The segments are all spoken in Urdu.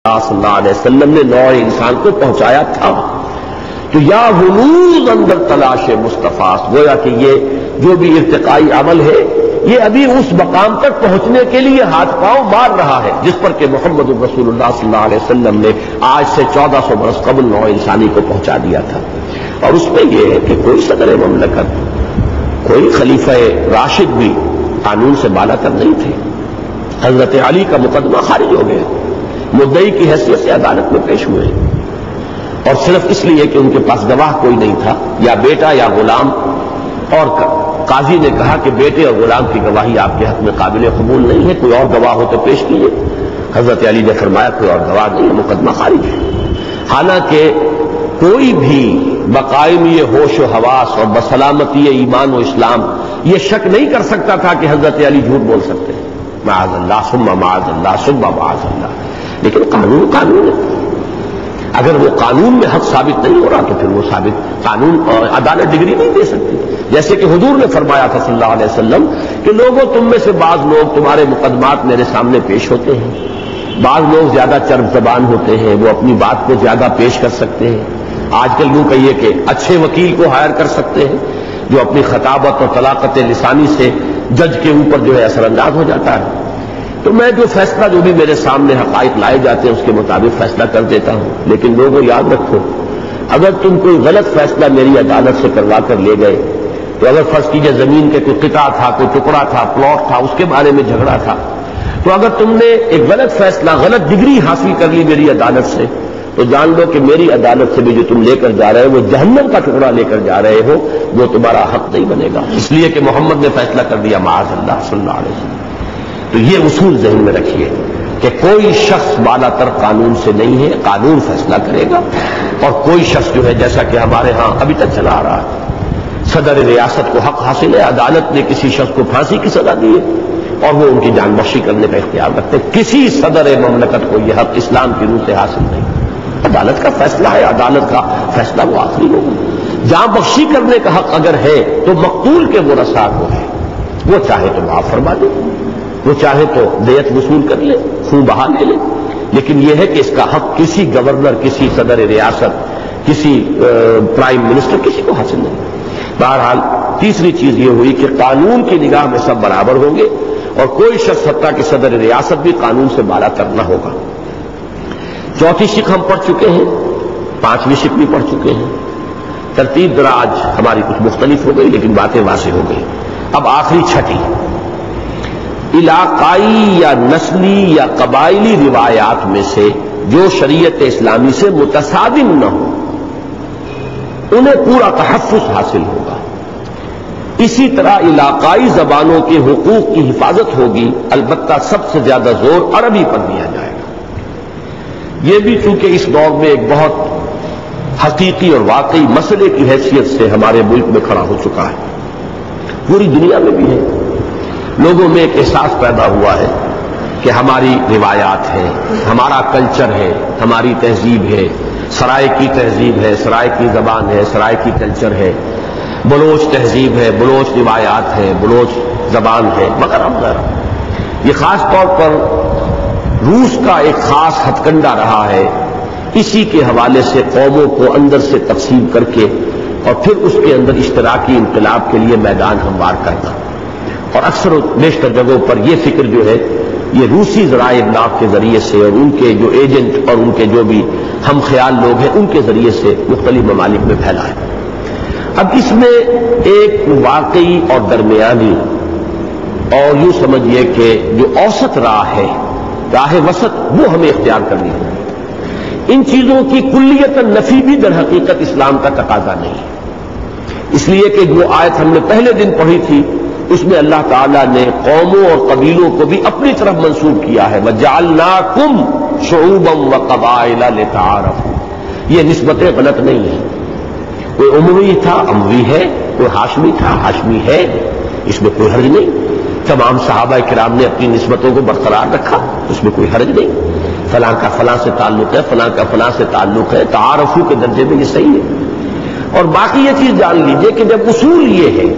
صلی اللہ علیہ وسلم نے نوع انسان کو پہنچایا تھا. تو یا غلوظ اندر تلاش مصطفیٰ، گویا کہ یہ جو بھی ارتقائی عمل ہے یہ ابھی اس مقام تک پہنچنے کے لیے ہاتھ پاؤں مار رہا ہے جس پر کہ محمد الرسول اللہ صلی اللہ علیہ وسلم نے آج سے 1400 برس قبل نوع انسانی کو پہنچا دیا تھا. اور اس میں یہ ہے کہ کوئی صدر مملکت، کوئی خلیفہ راشد بھی قانون سے بالا تر نہیں تھے. حضرت علی کا مقدمہ خارج ہو گیا، مدعی کی حیثیت سے عدالت میں پیش ہوئے، اور صرف اس لیے کہ ان کے پاس گواہ کوئی نہیں تھا، یا بیٹا یا غلام، اور قاضی نے کہا کہ بیٹے اور غلام کی گواہی آپ کے حق میں قابل قبول نہیں ہے، کوئی اور گواہ ہو تو پیش کیجیے. حضرت علی نے فرمایا کوئی اور گواہ نہیں ہے، مقدمہ خارج ہے. حالانکہ کوئی بھی بقائم یہ ہوش و حواس اور بسلامتی ایمان و اسلام یہ شک نہیں کر سکتا تھا کہ حضرت علی جھوٹ بول سکتے ہیں، معاذ اللہ ثم معاذ اللہ ثم معاذ اللہ. لیکن قانون ہے، اگر وہ قانون میں حق ثابت نہیں ہو رہا تو پھر وہ ثابت قانون اور عدالت ڈگری نہیں دے سکتی. جیسے کہ حضور نے فرمایا تھا صلی اللہ علیہ وسلم کہ لوگوں تم میں سے بعض لوگ تمہارے مقدمات میرے سامنے پیش ہوتے ہیں، بعض لوگ زیادہ چرب زبان ہوتے ہیں، وہ اپنی بات کو زیادہ پیش کر سکتے ہیں. آج کل یوں کہیے کہ اچھے وکیل کو ہائر کر سکتے ہیں جو اپنی خطابت اور طلاقت لسانی سے جج کے اوپر جو ہے اثر انداز ہو جاتا ہے. تو میں جو فیصلہ جو بھی میرے سامنے حقائق لائے جاتے ہیں اس کے مطابق فیصلہ کر دیتا ہوں. لیکن لوگوں یاد رکھو، اگر تم کوئی غلط فیصلہ میری عدالت سے کروا کر لے گئے تو اگر فرض کیجئے زمین کے کوئی قطعہ تھا، کوئی ٹکڑا تھا، پلاٹ تھا، اس کے بارے میں جھگڑا تھا، تو اگر تم نے ایک غلط فیصلہ، غلط ڈگری حاصل کر لی میری عدالت سے، تو جان لو کہ میری عدالت سے بھی جو تم لے کر جا رہے ہو وہ جہنم کا ٹکڑا لے کر جا رہے ہو، وہ تمہارا حق نہیں بنے گا. اس لیے کہ محمد نے فیصلہ کر دیا معاذ اللہ صلی اللہ علیہ وسلم. تو یہ اصول ذہن میں رکھیے کہ کوئی شخص بالا تر قانون سے نہیں ہے، قانون فیصلہ کرے گا. اور کوئی شخص جو ہے جیسا کہ ہمارے ہاں ابھی تک چلا آ رہا ہے، صدر ریاست کو حق حاصل ہے، عدالت نے کسی شخص کو پھانسی کی سزا دی ہے اور وہ ان کی جان بخشی کرنے کا اختیار رکھتے ہیں. کسی صدر مملکت کو یہ حق اسلام کی روح سے حاصل نہیں. عدالت کا فیصلہ ہے، عدالت کا فیصلہ وہ آخری ہوگا. جان بخشی کرنے کا حق اگر ہے تو مقتول کے ورثاء کو ہے، وہ چاہے تو معاف فرما دے، وہ چاہے تو دیت وصول کر لے، خون بہا لے لے. لیکن یہ ہے کہ اس کا حق کسی گورنر، کسی صدر ریاست، کسی پرائم منسٹر کسی کو حاصل نہیں. بہرحال تیسری چیز یہ ہوئی کہ قانون کی نگاہ میں سب برابر ہوں گے اور کوئی شخص حتیٰ کہ صدر ریاست بھی قانون سے بالا تر نہ ہوگا. چوتھی شق ہم پڑھ چکے ہیں، پانچویں شق بھی پڑھ چکے ہیں. ترتیب ذرا آج ہماری کچھ مختلف ہو گئی لیکن باتیں واضح ہو گئی. اب آخری چھٹی، علاقائی یا نسلی یا قبائلی روایات میں سے جو شریعت اسلامی سے متصادم نہ ہو انہیں پورا تحفظ حاصل ہوگا. اسی طرح علاقائی زبانوں کے حقوق کی حفاظت ہوگی، البتہ سب سے زیادہ زور عربی پر دیا جائے گا. یہ بھی چونکہ اس دور میں ایک بہت حقیقی اور واقعی مسئلے کی حیثیت سے ہمارے ملک میں کھڑا ہو چکا ہے، پوری دنیا میں بھی ہے. لوگوں میں ایک احساس پیدا ہوا ہے کہ ہماری روایات ہیں، ہمارا کلچر ہے، ہماری تہذیب ہے، سرائیکی تہذیب ہے، سرائیکی زبان ہے، سرائیکی کلچر ہے، بلوچ تہذیب ہے، بلوچ روایات ہے، بلوچ زبان ہے وغیرہ وغیرہ. یہ خاص طور پر روس کا ایک خاص ہتھ کنڈا رہا ہے، اسی کے حوالے سے قوموں کو اندر سے تقسیم کر کے اور پھر اس کے اندر اشتراکی انقلاب کے لیے میدان ہموار کرنا. اور اکثر و بیشتر جگہوں پر یہ فکر جو ہے یہ روسی ذرائع ابلاغ کے ذریعے سے اور ان کے جو ایجنٹ اور ان کے جو بھی ہم خیال لوگ ہیں ان کے ذریعے سے مختلف ممالک میں پھیلا ہے. اب اس میں ایک واقعی اور درمیانی اور یوں سمجھیے کہ جو اوسط راہ ہے، راہ وسط، وہ ہمیں اختیار کرنی ہوگی. ان چیزوں کی کلیت نفی بھی در حقیقت اسلام کا تقاضا نہیں ہے. اس لیے کہ جو آیت ہم نے پہلے دن پڑھی تھی اس میں اللہ تعالیٰ نے قوموں اور قبیلوں کو بھی اپنی طرف منسوب کیا ہے، وَجَعَلْنَاكُمْ شُعُوبًا وَقَبَائِلَ لِتَعَارَفُوا. یہ نسبتیں غلط نہیں ہیں. کوئی اموی تھا، اموی ہے، کوئی ہاشمی تھا، ہاشمی ہے، اس میں کوئی حرج نہیں. تمام صحابہ کرام نے اپنی نسبتوں کو برقرار رکھا، اس میں کوئی حرج نہیں. فلاں کا فلاں سے تعلق ہے، فلاں کا فلاں سے تعلق ہے، تعارفوں کے درجے میں یہ صحیح ہے. اور باقی یہ چیز جان لیجئے کہ جب اصول یہ ہے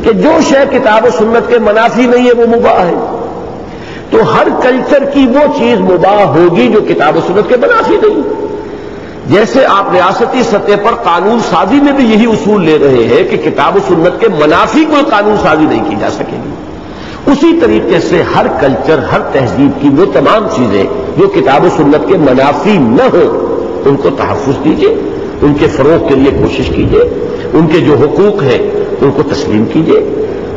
کہ جو شے کتاب و سنت کے منافی نہیں ہے وہ مباح ہے، تو ہر کلچر کی وہ چیز مباح ہوگی جو کتاب و سنت کے منافی نہیں. جیسے آپ ریاستی سطح پر قانون سازی میں بھی یہی اصول لے رہے ہیں کہ کتاب و سنت کے منافی کوئی قانون سازی نہیں کی جا سکے گی، اسی طریقے سے ہر کلچر، ہر تہذیب کی وہ تمام چیزیں جو کتاب و سنت کے منافی نہ ہو ان کو تحفظ دیجیے، ان کے فروغ کے لیے کوشش کیجیے، ان کے جو حقوق ہیں ان کو تسلیم کیجیے،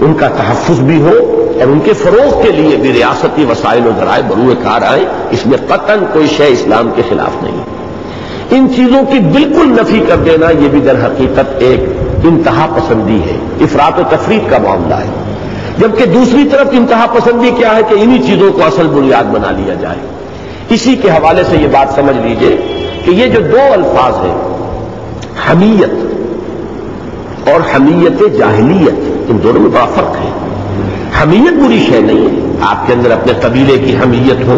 ان کا تحفظ بھی ہو اور ان کے فروغ کے لیے بھی ریاستی وسائل و ذرائع بروئے کار آئیں. اس میں قطعاً کوئی شے اسلام کے خلاف نہیں. ان چیزوں کی بالکل نفی کر دینا یہ بھی در حقیقت ایک انتہا پسندی ہے، افراط و تفریط کا معاملہ ہے. جبکہ دوسری طرف انتہا پسندی کیا ہے کہ انہی چیزوں کو اصل بنیاد بنا لیا جائے. اسی کے حوالے سے یہ بات سمجھ لیجئے کہ یہ جو دو الفاظ ہیں، حمیت اور حمیت جاہلیت، ان دونوں میں بڑا فرق ہے. حمیت بری شے نہیں ہے، آپ کے اندر اپنے قبیلے کی حمیت ہو،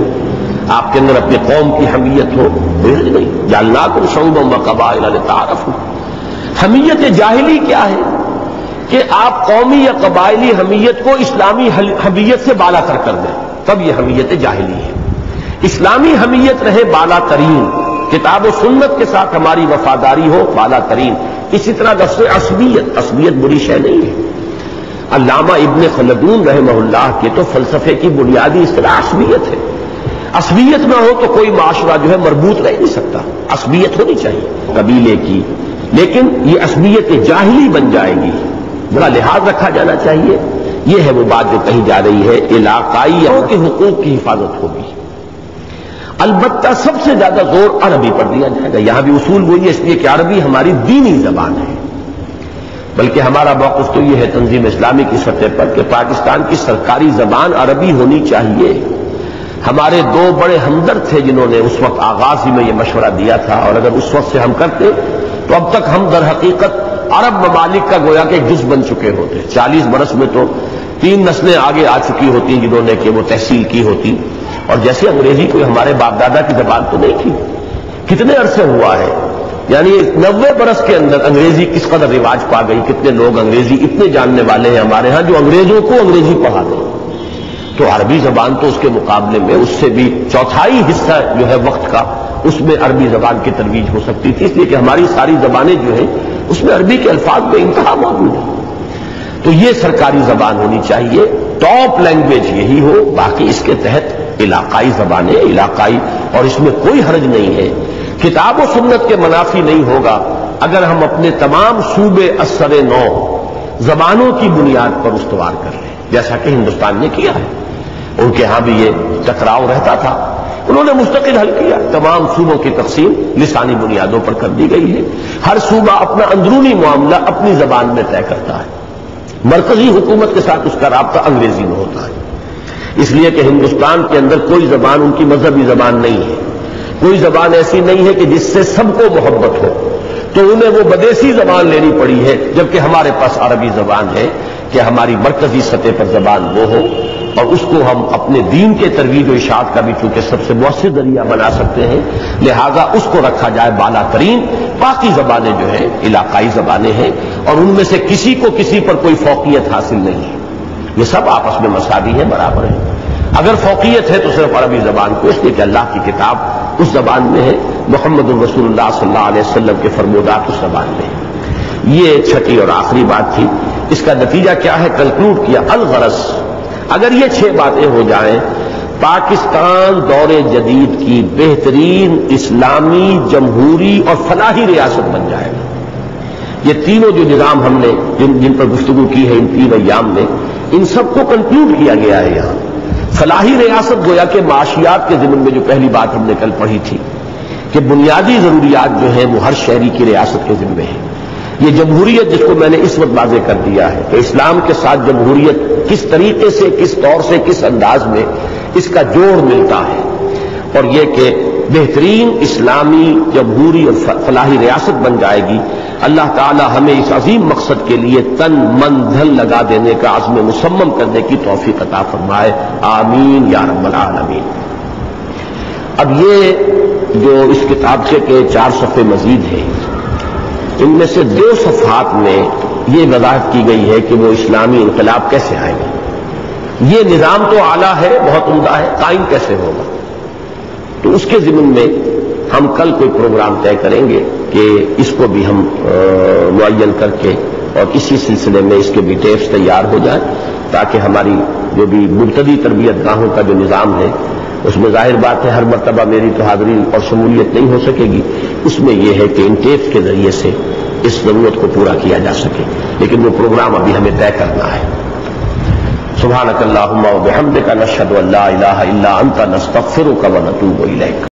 آپ کے اندر اپنے قوم کی حمیت ہو، کوئی حرج نہیں. جعلناکم شعوبا وقبائل لتعارفوا. حمیت جاہلی کیا ہے کہ آپ قومی یا قبائلی حمیت کو اسلامی حمیت سے بالا تر کر دیں، تب یہ حمیت جاہلی ہے. اسلامی حمیت رہے بالا ترین، کتاب و سنت کے ساتھ ہماری وفاداری ہو بالا ترین. اسی طرح لفظ عصبیت، عصبیت بری شے نہیں ہے. علامہ ابن خلدون رحمہ اللہ کے تو فلسفے کی بنیادی اصطلاح عصبیت ہے. عصبیت نہ ہو تو کوئی معاشرہ جو ہے مربوط رہ نہیں سکتا. عصبیت ہونی چاہیے قبیلے کی، لیکن یہ عصبیت جاہلی بن جائے گی، بڑا لحاظ رکھا جانا چاہیے. یہ ہے وہ بات جو کہی جا رہی ہے، علاقائیوں کے حقوق کی حفاظت ہوگی. البتہ سب سے زیادہ زور عربی پر دیا جائے گا. یہاں بھی اصول وہی ہے، اس لیے کہ عربی ہماری دینی زبان ہے. بلکہ ہمارا موقف تو یہ ہے تنظیم اسلامی کی سطح پر کہ پاکستان کی سرکاری زبان عربی ہونی چاہیے. ہمارے دو بڑے ہمدرد تھے جنہوں نے اس وقت آغاز ہی میں یہ مشورہ دیا تھا، اور اگر اس وقت سے ہم کرتے تو اب تک ہم در حقیقت عرب ممالک کا گویا کہ جز بن چکے ہوتے. 40 برس میں تو 3 نسلیں آگے آ چکی ہوتی جنہوں نے کہ وہ تحصیل کی ہوتی. اور جیسے انگریزی کوئی ہمارے باپ دادا کی زبان تو نہیں تھی، کتنے عرصے ہوا ہے، یعنی 90 برس کے اندر انگریزی کس قدر رواج پا گئی. کتنے لوگ انگریزی اتنے جاننے والے ہیں ہمارے ہاں جو انگریزوں کو انگریزی پڑھا دیں. تو عربی زبان تو اس کے مقابلے میں اس سے بھی 1/4 حصہ جو ہے وقت کا اس میں عربی زبان کی ترویج ہو سکتی تھی. اس لیے کہ ہماری ساری زبانیں جو ہیں اس میں عربی کے الفاظ بے انتہا موجود ہیں. تو یہ سرکاری زبان ہونی چاہیے، ٹاپ لینگویج یہی ہو. باقی اس کے تحت علاقائی زبانیں علاقائی، اور اس میں کوئی حرج نہیں ہے. کتاب و سنت کے منافی نہیں ہوگا اگر ہم اپنے تمام صوبے اثر نو زبانوں کی بنیاد پر استوار کر لیں، جیسا کہ ہندوستان نے کیا ہے. ان کے ہاں بھی یہ ٹکراؤ رہتا تھا، انہوں نے مستقل حل کیا. تمام صوبوں کی تقسیم لسانی بنیادوں پر کر دی گئی ہے. ہر صوبہ اپنا اندرونی معاملہ اپنی زبان میں طے کرتا ہے. مرکزی حکومت کے ساتھ اس کا رابطہ انگریزی میں ہوتا ہے. اس لیے کہ ہندوستان کے اندر کوئی زبان ان کی مذہبی زبان نہیں ہے. کوئی زبان ایسی نہیں ہے کہ جس سے سب کو محبت ہو، تو انہیں وہ بدیسی زبان لینی پڑی ہے. جبکہ ہمارے پاس عربی زبان ہے کہ ہماری مرکزی سطح پر زبان وہ ہو، اور اس کو ہم اپنے دین کے ترویج و اشاعت کا بھی چونکہ سب سے مؤثر ذریعہ بنا سکتے ہیں، لہذا اس کو رکھا جائے بالا ترین. باقی زبانیں جو ہیں علاقائی زبانیں ہیں، اور ان میں سے کسی کو کسی پر کوئی فوقیت حاصل نہیں ہے. یہ سب آپس میں مساوی ہیں، برابر ہیں. اگر فوقیت ہے تو صرف عربی زبان کو، اس لیے کہ اللہ کی کتاب اس زبان میں ہے، محمد الرسول اللہ صلی اللہ علیہ وسلم کے فرمودات اس زبان میں ہے. یہ 6ٹھی اور آخری بات تھی. اس کا نتیجہ کیا ہے؟ کنکلوڈ کیا، الغرض اگر یہ 6 باتیں ہو جائیں، پاکستان دور جدید کی بہترین اسلامی جمہوری اور فلاحی ریاست بن جائے گا. یہ تینوں جو نظام ہم نے جن پر گفتگو کی ہے ان 3 ایام میں، ان سب کو کنکلوڈ کیا گیا ہے یہاں. فلاحی ریاست گویا کہ معاشیات کے ضمن میں جو پہلی بات ہم نے کل پڑھی تھی کہ بنیادی ضروریات جو ہیں وہ ہر شہری کی ریاست کے ذمہ ہیں. یہ جمہوریت جس کو میں نے اس وقت واضح کر دیا ہے کہ اسلام کے ساتھ جمہوریت کس طریقے سے، کس طور سے، کس انداز میں اس کا جوڑ ملتا ہے، اور یہ کہ بہترین اسلامی جمہوری اور فلاحی ریاست بن جائے گی. اللہ تعالی ہمیں اس عظیم مقصد کے لیے تن من دھن لگا دینے کا عزم مصمم کرنے کی توفیق عطا فرمائے. آمین یا رب العالمین. اب یہ جو اس کتاب کے 4 صفحے مزید ہیں، ان میں سے 2 صفحات میں یہ وضاحت کی گئی ہے کہ وہ اسلامی انقلاب کیسے آئے گا. یہ نظام تو اعلیٰ ہے، بہت عمدہ ہے، قائم کیسے ہوگا؟ تو اس کے ضمن میں ہم کل کوئی پروگرام طے کریں گے کہ اس کو بھی ہم معین کر کے اور اسی سلسلے میں اس کے بھی ٹیپس تیار ہو جائیں، تاکہ ہماری جو بھی مبتدی تربیت گاہوں کا جو نظام ہے اس میں ظاہر بات ہے ہر مرتبہ میری تو حاضری اور شمولیت نہیں ہو سکے گی، اس میں یہ ہے کہ ان ٹیپس کے ذریعے سے اس ضرورت کو پورا کیا جا سکے، لیکن وہ پروگرام ابھی ہمیں طے کرنا ہے۔ سبحانک اللہم و بحمدک نشہد ان لا الہ الا انت نستغفرک و نتوب الیک۔